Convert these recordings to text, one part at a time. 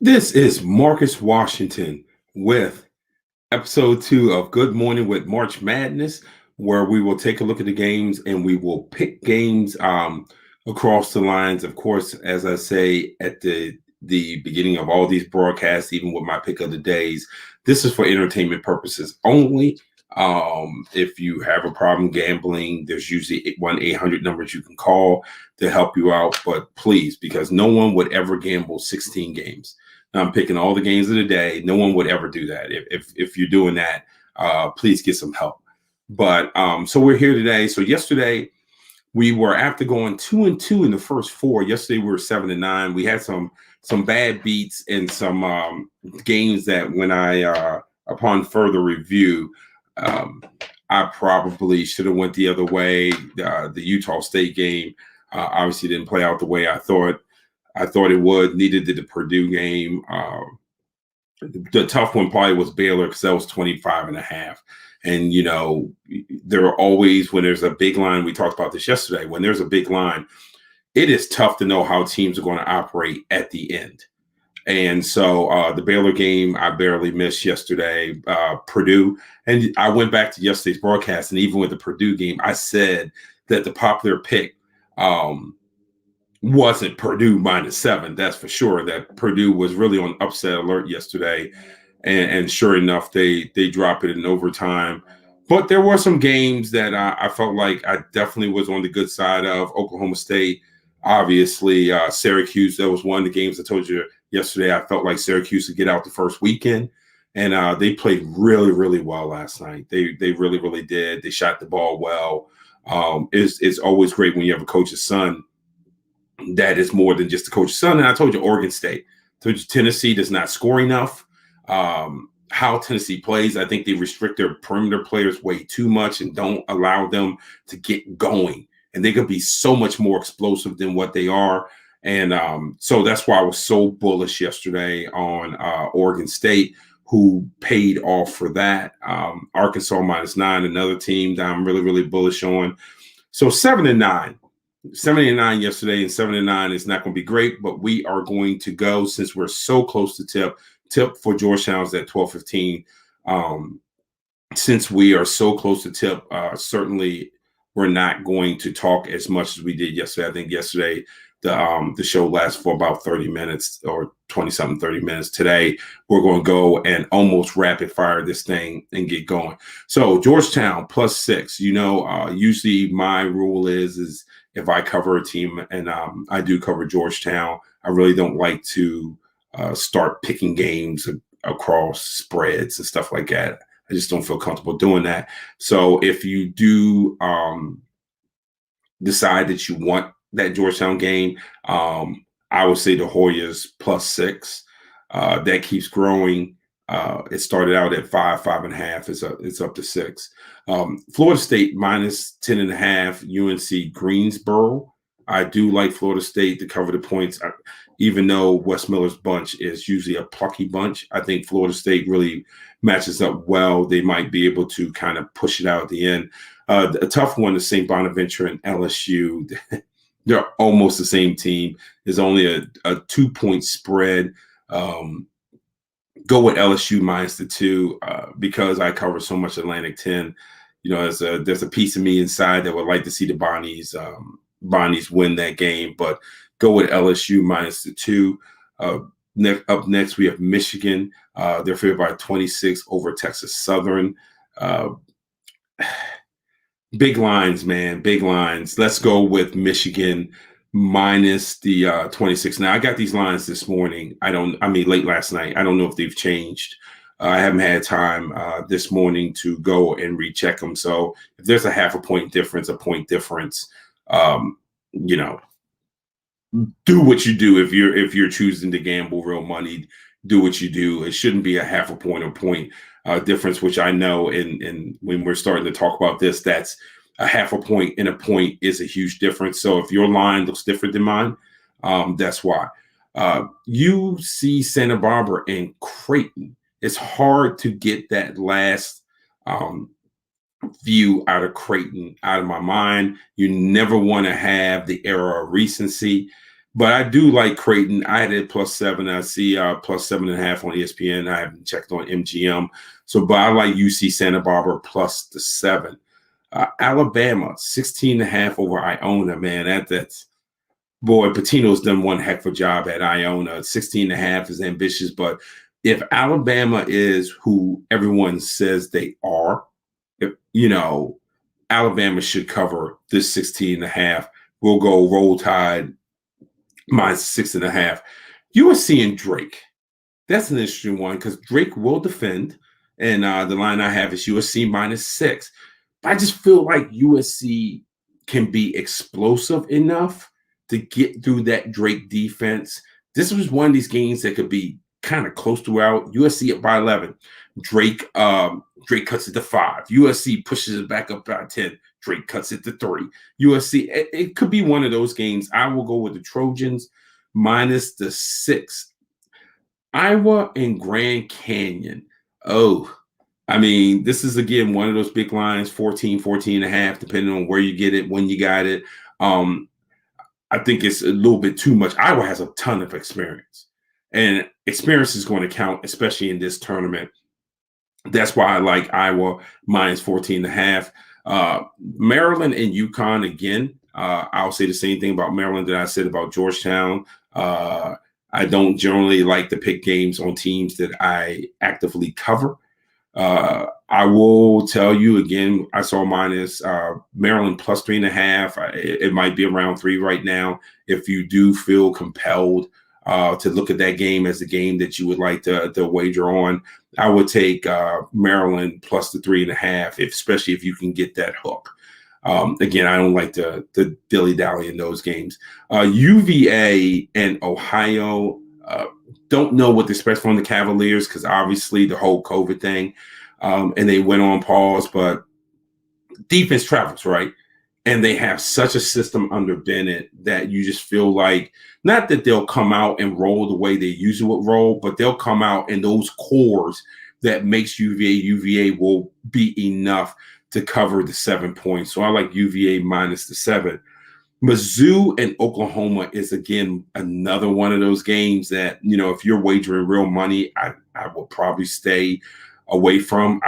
This is Marcus Washington with episode 2 of Good Morning with March Madness, where we will take a look at the games and we will pick games across the lines. Of course, as I say at the beginning of all these broadcasts, even with my pick of the days, this is for entertainment purposes only. If you have a problem gambling, there's usually 1-800 numbers you can call to help you out. But please, because no one would ever gamble 16 games. I'm picking all the games of the day. No one would ever do that. If you're doing that, please get some help. But so we're here today. So yesterday we were, after going 2-2 in the first four. Yesterday we were 7-9. We had some bad beats and some games that when I upon further review, I probably should have went the other way. The Utah State game obviously didn't play out the way I thought it would. Neither did the Purdue game. The tough one probably was Baylor, because that was 25.5. And, there are always, when there's a big line, we talked about this yesterday, when there's a big line, it is tough to know how teams are going to operate at the end. And so the Baylor game, I barely missed yesterday. Purdue, and I went back to yesterday's broadcast, and even with the Purdue game, I said that the popular pick wasn't Purdue -7. That's for sure. That Purdue was really on upset alert yesterday, and sure enough, they drop it in overtime. But there were some games that I felt like I definitely was on the good side of. Oklahoma State, obviously, Syracuse. That was one of the games I told you yesterday. I felt like Syracuse would get out the first weekend, and they played really, really well last night. They really, really did. They shot the ball well. It's always great when you have a coach's son that is more than just the coach's son. And I told you Oregon State. I told you Tennessee does not score enough. How Tennessee plays, I think they restrict their perimeter players way too much and don't allow them to get going. And they could be so much more explosive than what they are. And so that's why I was so bullish yesterday on Oregon State, who paid off for that. Arkansas -9, another team that I'm really, really bullish on. So 7-9. 7-9 yesterday, and 7-9 is not going to be great, but we are going to go, since we're so close to tip. Tip for Georgetown's at 12:15. Since we are so close to tip, certainly we're not going to talk as much as we did yesterday. I think yesterday the show lasts for about 30 minutes or 20-something, 30 minutes. Today, we're going to go and almost rapid fire this thing and get going. So Georgetown +6, usually my rule is if I cover a team, and I do cover Georgetown, I really don't like to start picking games across spreads and stuff like that. I just don't feel comfortable doing that. So if you do decide that you want that Georgetown game, I would say the Hoyas +6. That keeps growing. It started out at 5, 5.5. It's up to 6. Florida State -10.5. UNC Greensboro. I do like Florida State to cover the points, even though Wes Miller's bunch is usually a plucky bunch. I think Florida State really matches up well. They might be able to kind of push it out at the end. A tough one is St. Bonaventure and LSU. They're almost the same team. There's only a 2-point spread. Go with LSU -2 because I cover so much Atlantic 10. There's a piece of me inside that would like to see the Bonnies win that game, but go with LSU -2. Up next, we have Michigan. They're favored by 26 over Texas Southern. Big lines, man. Big lines. Let's go with Michigan minus the 26. Now, I got these lines this morning. Late last night. I don't know if they've changed. I haven't had time this morning to go and recheck them. So if there's a half a point difference, a point difference, do what you do. If you're choosing to gamble real money, do what you do. It shouldn't be a half a point or point difference, which I know. And when we're starting to talk about this, that's a half a point and a point is a huge difference. So if your line looks different than mine, that's why. UC Santa Barbara and Creighton. It's hard to get that last view out of Creighton out of my mind. You never want to have the era of recency. But I do like Creighton. I had it +7. I see plus 7.5 on ESPN. I haven't checked on MGM. So, but I like UC Santa Barbara plus the 7. Alabama, 16.5 over Iona, man. That's boy, Patino's done one heck of a job at Iona. 16.5 is ambitious, but if Alabama is who everyone says they are, if, Alabama should cover this 16.5. We'll go Roll Tide minus 6.5. USC and Drake. That's an interesting one because Drake will defend, and the line I have is USC -6. But I just feel like USC can be explosive enough to get through that Drake defense. This was one of these games that could be kind of close throughout. USC up by 11. Drake cuts it to 5. USC pushes it back up by 10. Drake cuts it to 3. USC, it could be one of those games. I will go with the Trojans minus the 6. Iowa and Grand Canyon. Oh, I mean, this is again one of those big lines, 14.5, depending on where you get it, when you got it. I think it's a little bit too much. Iowa has a ton of experience, and experience is going to count, especially in this tournament. That's why I like Iowa minus 14.5. Maryland and Uconn, again, I'll say the same thing about Maryland that I said about Georgetown. I don't generally like to pick games on teams that I actively cover. I will tell you again, I saw minus Maryland plus 3.5. It might be around 3 right now. If you do feel compelled to look at that game as a game that you would like to wager on, I would take Maryland plus the 3.5, especially if you can get that hook. Again, I don't like to dilly-dally in those games. UVA and Ohio, don't know what to expect from the Cavaliers because obviously the whole COVID thing, and they went on pause, but defense travels, right? And they have such a system under Bennett that you just feel like, not that they'll come out and roll the way they usually would roll, but they'll come out and those cores that makes UVA will be enough to cover the 7 points. So I like UVA minus the 7. Mizzou and Oklahoma is, again, another one of those games that, if you're wagering real money, I will probably stay away from.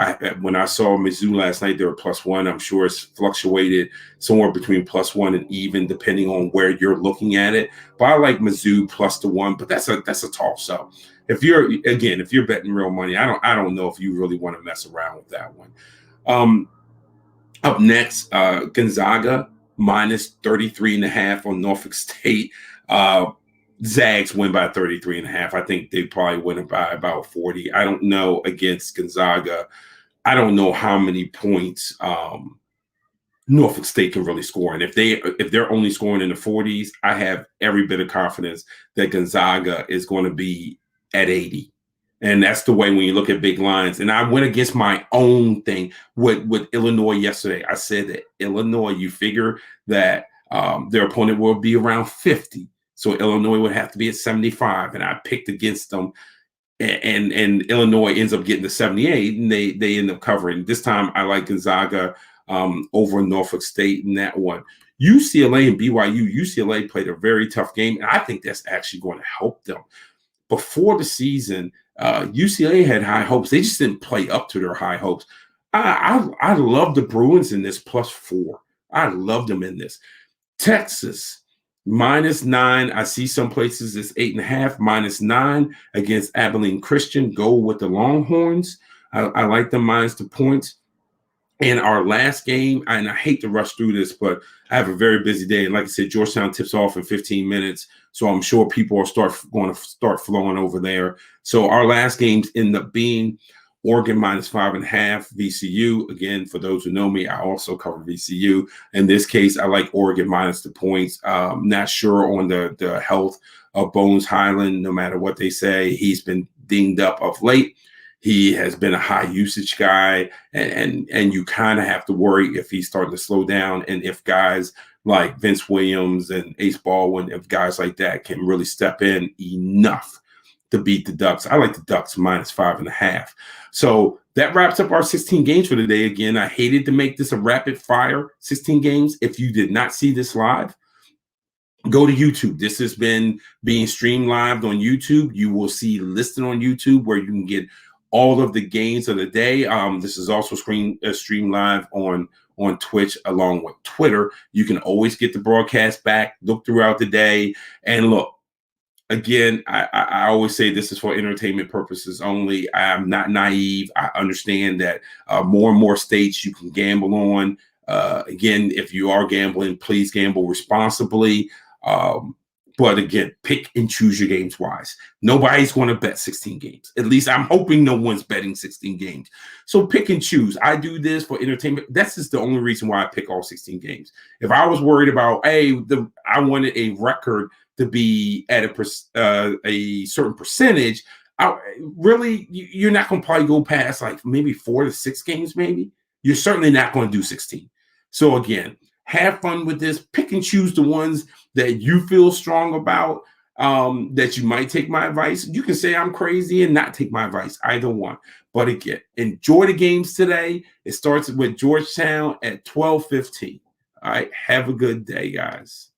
When I saw Mizzou last night, they were +1. I'm sure it's fluctuated somewhere between +1 and even, depending on where you're looking at it. But I like Mizzou plus the 1, but that's a toss up. If you're betting real money, I don't know if you really want to mess around with that one. Up next, Gonzaga minus 33.5 on Norfolk State. Zags win by 33.5. I think they probably win by about 40. I don't know against Gonzaga. I don't know how many points Norfolk State can really score. And if they're only scoring in the 40s, I have every bit of confidence that Gonzaga is going to be at 80. And that's the way when you look at big lines. And I went against my own thing with Illinois yesterday. I said that Illinois, you figure that their opponent will be around 50. So Illinois would have to be at 75. And I picked against them. And Illinois ends up getting to 78, and they end up covering. This time I like Gonzaga over Norfolk State in that one. UCLA and BYU. UCLA played a very tough game, and I think that's actually going to help them. Before the season, UCLA had high hopes. They just didn't play up to their high hopes. I love the Bruins in this +4. I love them in this. Texas -9. I see some places it's 8.5, -9 against Abilene Christian. Go with the Longhorns. I like them minus the points. And our last game, and I hate to rush through this, but I have a very busy day. And like I said, Georgetown tips off in 15 minutes. So I'm sure people are going to start flowing over there. So our last games end up being Oregon -5.5, VCU. Again, for those who know me, I also cover VCU. In this case, I like Oregon minus the points. Not sure on the health of Bones Highland, no matter what they say. He's been dinged up of late. He has been a high usage guy, and you kind of have to worry if he's starting to slow down, and if guys like Vince Williams and Ace Baldwin, if guys like that can really step in enough to beat the Ducks. I like the Ducks -5.5. So that wraps up our 16 games for today. Again, I hated to make this a rapid fire 16 games. If you did not see this live, go to YouTube. This has been being streamed live on YouTube. You will see listed on YouTube where you can get all of the games of the day. This is also streamed live on Twitch along with Twitter. You can always get the broadcast back, look throughout the day, and look. Again, I always say this is for entertainment purposes only. I'm not naive. I understand that more and more states you can gamble on. Again, if you are gambling, please gamble responsibly. But again, pick and choose your games wise. Nobody's going to bet 16 games. At least I'm hoping no one's betting 16 games. So pick and choose. I do this for entertainment. That's just the only reason why I pick all 16 games. If I was worried about, hey, I wanted a record to be at a certain percentage, you're not going to probably go past like maybe 4 to 6 games, maybe. You're certainly not going to do 16. So again, have fun with this. Pick and choose the ones that you feel strong about, that you might take my advice. You can say I'm crazy and not take my advice, either one. But again, enjoy the games today. It starts with Georgetown at 12:15. All right, have a good day, guys.